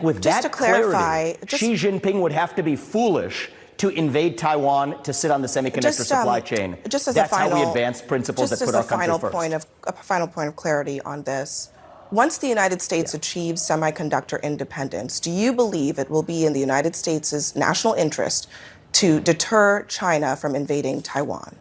With Just that to clarify, clarity, Xi Jinping would have to be foolish to invade Taiwan to sit on the semiconductor supply chain. Just as That's a final, how we advance principles that put our country first. A final point of clarity on this. Once the United States achieves semiconductor independence, do you believe it will be in the United States' national interest to deter China from invading Taiwan?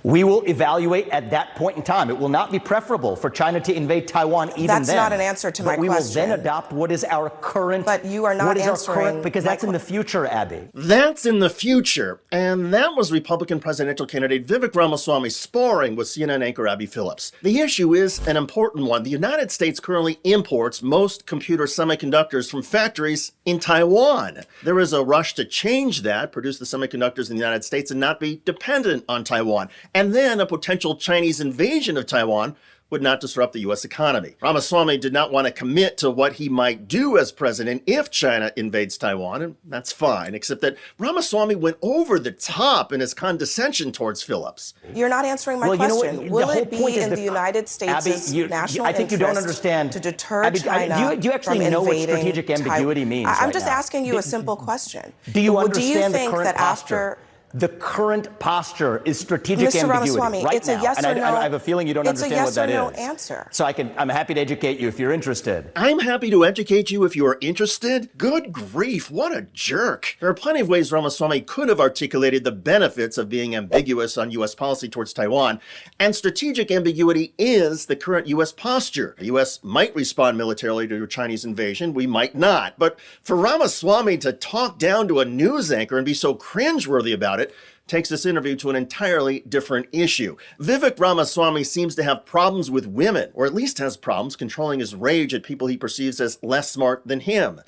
We will evaluate at that point in time. It will not be preferable for China to invade Taiwan even then. That's not an answer to my question. But we will then adopt what is our current... But you are not answering... Because that's in the future, Abby. That's in the future. And that was Republican presidential candidate Vivek Ramaswamy sparring with CNN anchor Abby Phillips. The issue is an important one. The United States currently imports most computer semiconductors from factories in Taiwan. There is a rush to change that, produce the semiconductors in the United States and not be dependent on Taiwan. And then a potential Chinese invasion of Taiwan would not disrupt the U.S. economy. Ramaswamy did not want to commit to what he might do as president if China invades Taiwan, and that's fine, except that Ramaswamy went over the top in his condescension towards Phillips. You're not answering my question. Will it be in the United States' national I think you don't understand. To deter Abby, China do you actually know what strategic ambiguity means? I'm just asking you a simple question. Do you understand the current posture? The current posture is strategic Mr. ambiguity Ramaswamy, right it's now. A yes or no, I have a feeling you don't understand what that is. It's a yes or no answer. So I'm happy to educate you if you're interested. I'm happy to educate you if you are interested? Good grief, what a jerk. There are plenty of ways Ramaswamy could have articulated the benefits of being ambiguous on U.S. policy towards Taiwan, and strategic ambiguity is the current U.S. posture. The U.S. might respond militarily to a Chinese invasion, we might not. But for Ramaswamy to talk down to a news anchor and be so cringeworthy about it takes this interview to an entirely different issue. Vivek Ramaswamy seems to have problems with women, or at least has problems controlling his rage at people he perceives as less smart than him.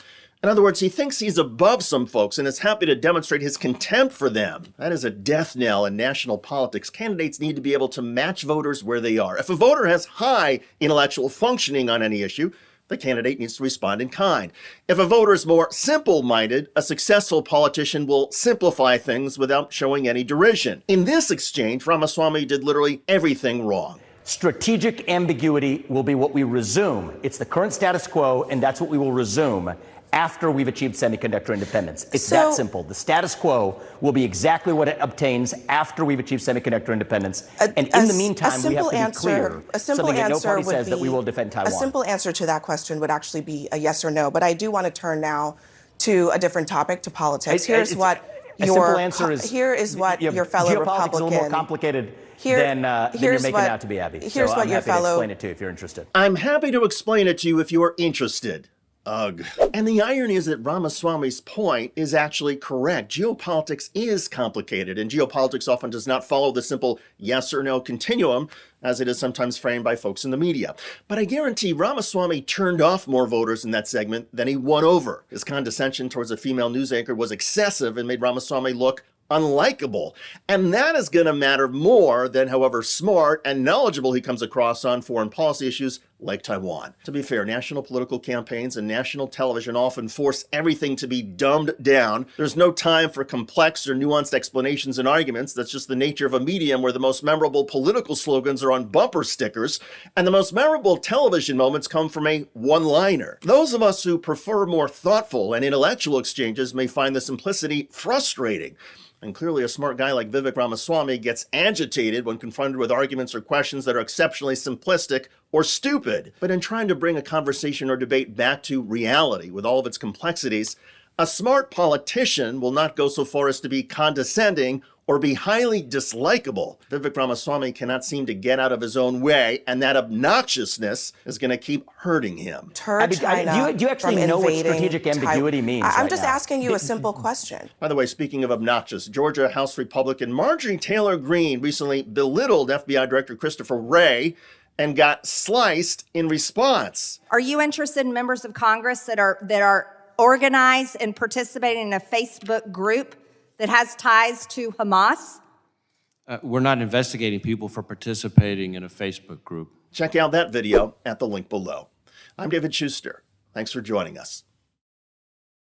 In other words, he thinks he's above some folks and is happy to demonstrate his contempt for them. That is a death knell in national politics. Candidates need to be able to match voters where they are. If a voter has high intellectual functioning on any issue, the candidate needs to respond in kind. If a voter is more simple-minded, a successful politician will simplify things without showing any derision. In this exchange, Ramaswamy did literally everything wrong. Strategic ambiguity will be what we resume. It's the current status quo, and that's what we will resume after we've achieved semiconductor independence. It's that simple. The status quo will be exactly what it obtains after we've achieved semiconductor independence. And in the meantime, we have to be clear. Something that no party says that we will defend Taiwan. A simple answer to that question would actually be a yes or no. But I do want to turn now to a different topic, to politics. Here is what your fellow Republican... Geopolitics is a little more complicated than you're making it out to be, Abby. Here's what your fellow... I'm happy to explain it to you if you're interested. I'm happy to explain it to you if you are interested. Ugh. And the irony is that Ramaswamy's point is actually correct. Geopolitics is complicated, and geopolitics often does not follow the simple yes or no continuum, as it is sometimes framed by folks in the media. But I guarantee Ramaswamy turned off more voters in that segment than he won over. His condescension towards a female news anchor was excessive and made Ramaswamy look unlikable. And that is going to matter more than however smart and knowledgeable he comes across on foreign policy issues like Taiwan. To be fair, national political campaigns and national television often force everything to be dumbed down. There's no time for complex or nuanced explanations and arguments. That's just the nature of a medium where the most memorable political slogans are on bumper stickers, and the most memorable television moments come from a one-liner. Those of us who prefer more thoughtful and intellectual exchanges may find the simplicity frustrating. And clearly a smart guy like Vivek Ramaswamy gets agitated when confronted with arguments or questions that are exceptionally simplistic or stupid. But in trying to bring a conversation or debate back to reality with all of its complexities, a smart politician will not go so far as to be condescending or be highly dislikable. Vivek Ramaswamy cannot seem to get out of his own way, and that obnoxiousness is going to keep hurting him. Do you actually know what strategic ambiguity means? I'm just asking you a simple question. By the way, speaking of obnoxious, Georgia House Republican Marjorie Taylor Greene recently belittled FBI Director Christopher Wray and got sliced in response. Are you interested in members of Congress that are organized and participating in a Facebook group that has ties to Hamas? We're not investigating people for participating in a Facebook group. Check out that video at the link below. I'm David Shuster. Thanks for joining us.